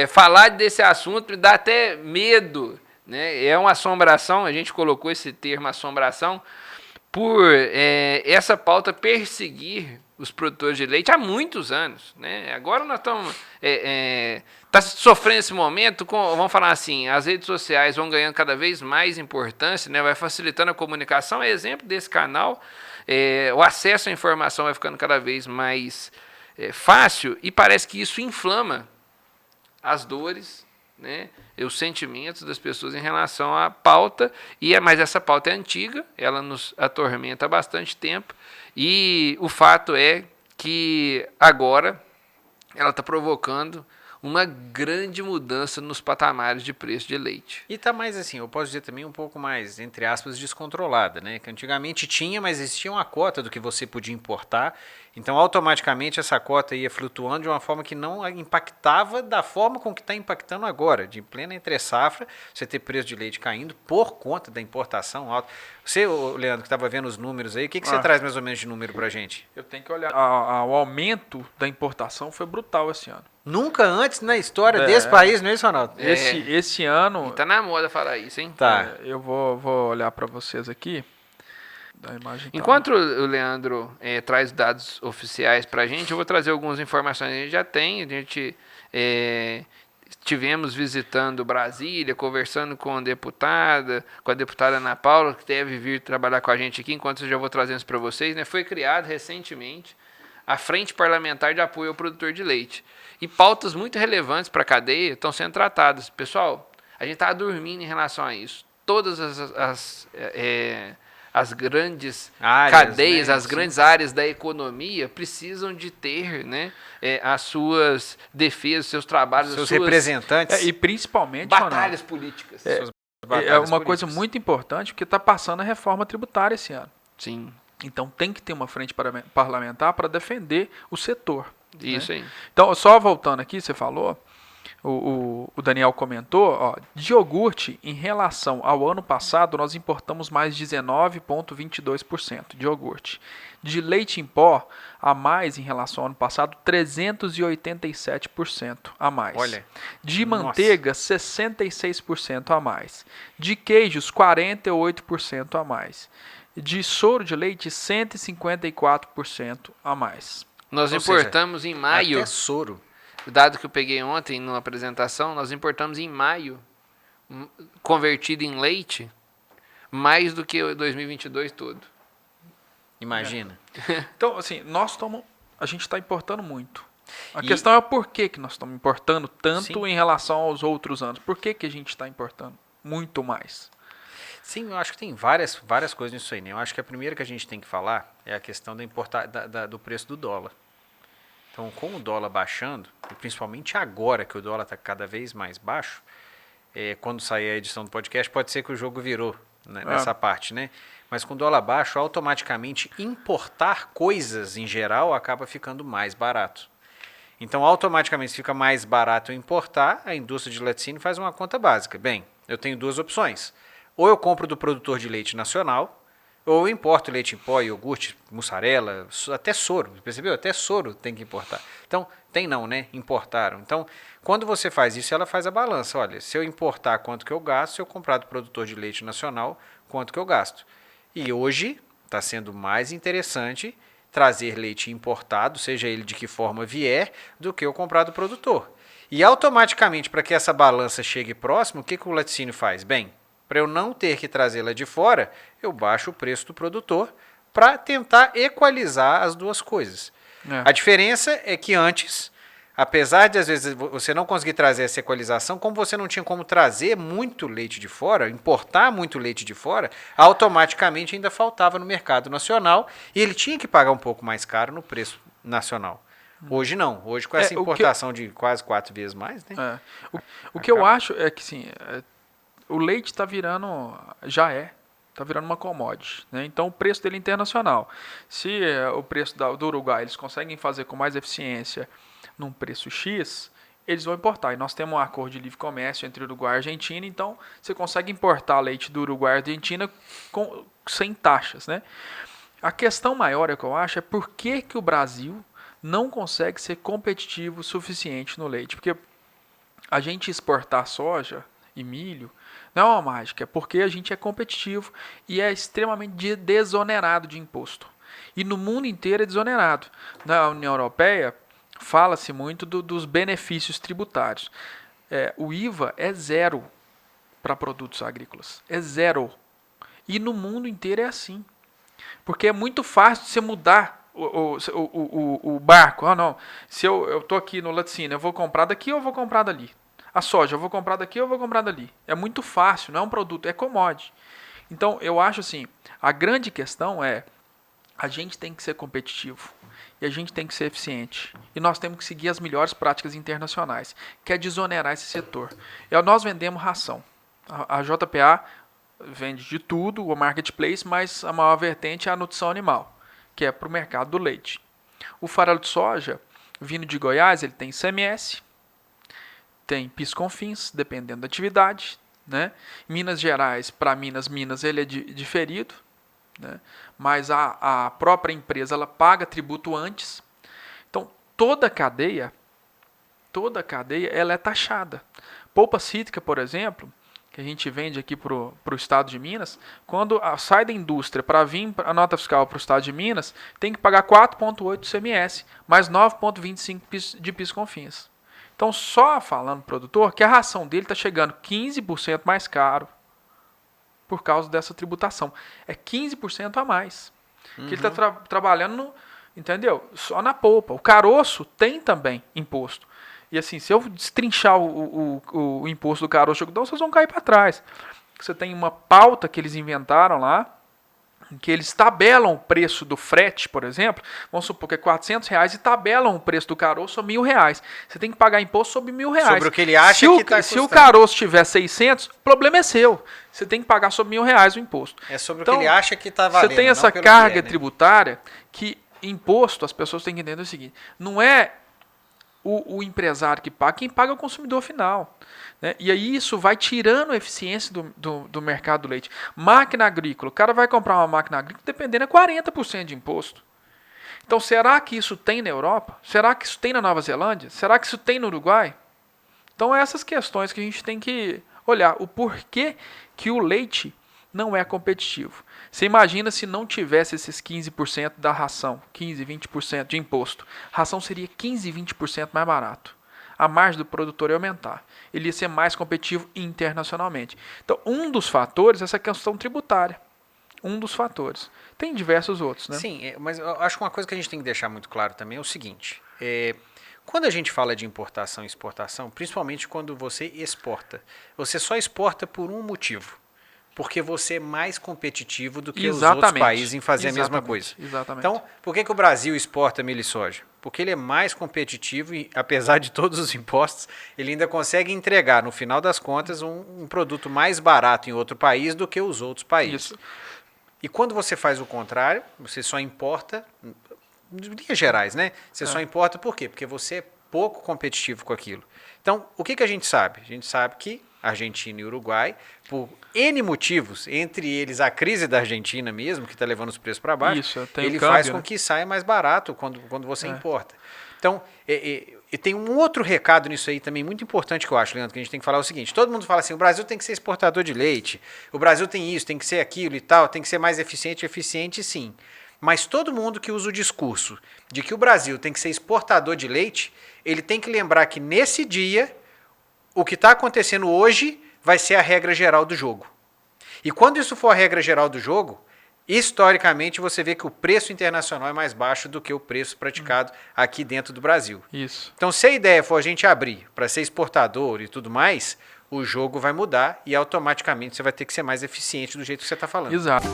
falar desse assunto me dá até medo, né? É uma assombração, a gente colocou esse termo assombração, por essa pauta perseguir os produtores de leite há muitos anos, né? Agora nós estamos tá sofrendo esse momento com, vamos falar assim, as redes sociais vão ganhando cada vez mais importância, né? Vai facilitando a comunicação, é exemplo desse canal, o acesso à informação vai ficando cada vez mais fácil e parece que isso inflama as dores, né, e os sentimentos das pessoas em relação à pauta, mas essa pauta é antiga, ela nos atormenta há bastante tempo, e o fato é que agora ela está provocando uma grande mudança nos patamares de preço de leite. E está mais assim, eu posso dizer também um pouco mais, entre aspas, descontrolada, né? Que antigamente tinha, mas existia uma cota do que você podia importar, então automaticamente essa cota ia flutuando de uma forma que não impactava da forma com que está impactando agora, de plena entre-safra, você ter preço de leite caindo por conta da importação alta. Você, Leandro, que estava vendo os números aí, o que você traz mais ou menos de número para a gente? Eu tenho que olhar. O aumento da importação foi brutal esse ano. Nunca antes na história desse país, não é isso, Ronaldo? Esse ano... Está na moda falar isso, hein? Tá. Eu vou olhar para vocês aqui. Da imagem. Enquanto o Leandro traz dados oficiais para a gente, eu vou trazer algumas informações que a gente já tem. A gente estivemos visitando Brasília, conversando com a deputada Ana Paula, que deve vir trabalhar com a gente aqui, enquanto eu já vou trazendo isso para vocês. Né? Foi criado recentemente a Frente Parlamentar de Apoio ao Produtor de Leite. E pautas muito relevantes para a cadeia estão sendo tratadas. Pessoal, a gente está dormindo em relação a isso. Todas as grandes cadeias, né? As grandes áreas da economia precisam de ter, né, as suas defesas, seus trabalhos, seus representantes. E principalmente, batalhas políticas. É uma coisa muito importante, porque está passando a reforma tributária esse ano. Sim. Então tem que ter uma frente parlamentar para defender o setor. Isso, né? aí. Então, só voltando aqui, você falou, o Daniel comentou, de iogurte, em relação ao ano passado, nós importamos mais 19,22% de iogurte. De leite em pó, a mais em relação ao ano passado, 387% a mais. Olha, de manteiga, 66% a mais. De queijos, 48% a mais. De soro de leite, 154% a mais. Nós importamos em maio. Até soro. O dado que eu peguei ontem numa apresentação, nós importamos em maio, convertido em leite, mais do que o 2022 todo. Imagina. Então, assim, a gente está importando muito. A questão é o porquê que nós estamos importando tanto em relação aos outros anos. Por que a gente está importando muito mais? Sim, eu acho que tem várias coisas nisso aí, né? Eu acho que a primeira que a gente tem que falar é a questão do preço do dólar. Então, com o dólar baixando, e principalmente agora que o dólar está cada vez mais baixo, quando sair a edição do podcast, pode ser que o jogo virou, né, nessa parte, né? Mas com o dólar baixo, automaticamente importar coisas em geral acaba ficando mais barato. Então, automaticamente, se fica mais barato importar, a indústria de laticínio faz uma conta básica. Bem, eu tenho duas opções. Ou eu compro do produtor de leite nacional, ou eu importo leite em pó, iogurte, mussarela, até soro. Percebeu? Até soro tem que importar. Então, importaram. Então, quando você faz isso, ela faz a balança. Olha, se eu importar, quanto que eu gasto? Se eu comprar do produtor de leite nacional, quanto que eu gasto? E hoje está sendo mais interessante trazer leite importado, seja ele de que forma vier, do que eu comprar do produtor. E automaticamente, para que essa balança chegue próximo, o que o laticínio faz? Bem, para eu não ter que trazê-la de fora, eu baixo o preço do produtor para tentar equalizar as duas coisas. A diferença é que antes, apesar de às vezes você não conseguir trazer essa equalização, como você não tinha como trazer muito leite de fora, importar muito leite de fora, automaticamente ainda faltava no mercado nacional e ele tinha que pagar um pouco mais caro no preço nacional. Hoje não. Hoje com essa importação de quase 4 vezes mais, né? O que eu acho é que sim, o leite está virando uma commodity, né? Então o preço dele é internacional. Se o preço do Uruguai eles conseguem fazer com mais eficiência num preço X, eles vão importar. E nós temos um acordo de livre comércio entre Uruguai e Argentina, então você consegue importar leite do Uruguai e Argentina sem taxas, né? A questão maior que eu acho é por que o Brasil não consegue ser competitivo o suficiente no leite. Porque a gente exportar soja e milho não é uma mágica, é porque a gente é competitivo e é extremamente desonerado de imposto. E no mundo inteiro é desonerado. Na União Europeia, fala-se muito dos benefícios tributários. O IVA é zero para produtos agrícolas. É zero. E no mundo inteiro é assim. Porque é muito fácil você mudar o barco. Ah, não. Se eu estou aqui no laticínio, eu vou comprar daqui ou eu vou comprar dali? A soja, eu vou comprar daqui ou eu vou comprar dali? É muito fácil, não é um produto, é commodity. Então, eu acho assim, a grande questão é, a gente tem que ser competitivo e a gente tem que ser eficiente. E nós temos que seguir as melhores práticas internacionais, que é desonerar esse setor. Nós vendemos ração. A JPA vende de tudo, o marketplace, mas a maior vertente é a nutrição animal, que é para o mercado do leite. O farelo de soja, vindo de Goiás, ele tem ICMS, tem PIS/COFINS, dependendo da atividade, né? Minas Gerais, para Minas ele é diferido, né? Mas a própria empresa ela paga tributo antes. Então, toda a cadeia ela é taxada. Polpa cítrica, por exemplo, que a gente vende aqui para o estado de Minas, quando sai da indústria para vir a nota fiscal para o estado de Minas, tem que pagar 4,8% de ICMS, mais 9,25% de PIS/COFINS. Então, só falando para o produtor que a ração dele está chegando 15% mais caro por causa dessa tributação. É 15% a mais. Que ele está trabalhando, entendeu? Só na polpa. O caroço tem também imposto. E assim, se eu destrinchar o imposto do caroço de algodão, vocês vão cair para trás. Você tem uma pauta que eles inventaram lá, em que eles tabelam o preço do frete, por exemplo, vamos supor que é R$400 e tabelam o preço do caroço sobre R$1.000. Você tem que pagar imposto sobre R$1.000. Sobre o que ele acha que está custando. Se o caroço tiver 600, o problema é seu. Você tem que pagar sobre R$1.000 o imposto. É sobre então, o que ele acha que está valendo. Você tem essa carga tributária que imposto, as pessoas têm que entender o seguinte, não é o empresário que paga, quem paga é o consumidor final. Né? E aí isso vai tirando a eficiência do mercado do leite. Máquina agrícola, o cara vai comprar uma máquina agrícola dependendo de 40% de imposto. Então será que isso tem na Europa? Será que isso tem na Nova Zelândia? Será que isso tem no Uruguai? Então essas questões que a gente tem que olhar. O porquê que o leite não é competitivo. Você imagina se não tivesse esses 15% da ração, 15%, 20% de imposto. A ração seria 15%, 20% mais barato. A margem do produtor ia aumentar. Ele ia ser mais competitivo internacionalmente. Então, um dos fatores é essa questão tributária. Um dos fatores. Tem diversos outros, né? Sim, mas eu acho que uma coisa que a gente tem que deixar muito claro também é o seguinte. Quando a gente fala de importação e exportação, principalmente quando você exporta, você só exporta por um motivo. Porque você é mais competitivo do que os outros países em fazer a mesma coisa. Exatamente. Então, por que o Brasil exporta milho e soja? Porque ele é mais competitivo e, apesar de todos os impostos, ele ainda consegue entregar, no final das contas, um produto mais barato em outro país do que os outros países. Isso. E quando você faz o contrário, você só importa, em linhas gerais, né? Você só importa por quê? Porque você é pouco competitivo com aquilo. Então, o que a gente sabe? A gente sabe que Argentina e Uruguai, por N motivos, entre eles a crise da Argentina mesmo, que está levando os preços para baixo, ele faz com que saia mais barato quando você importa. Então, e tem um outro recado nisso aí também muito importante que eu acho, Leandro, que a gente tem que falar o seguinte, todo mundo fala assim, o Brasil tem que ser exportador de leite, o Brasil tem isso, tem que ser aquilo e tal, tem que ser mais eficiente sim. Mas todo mundo que usa o discurso de que o Brasil tem que ser exportador de leite, ele tem que lembrar que nesse dia, o que está acontecendo hoje vai ser a regra geral do jogo. E quando isso for a regra geral do jogo, historicamente você vê que o preço internacional é mais baixo do que o preço praticado aqui dentro do Brasil. Isso. Então, se a ideia for a gente abrir para ser exportador e tudo mais, o jogo vai mudar e automaticamente você vai ter que ser mais eficiente do jeito que você está falando. Exato.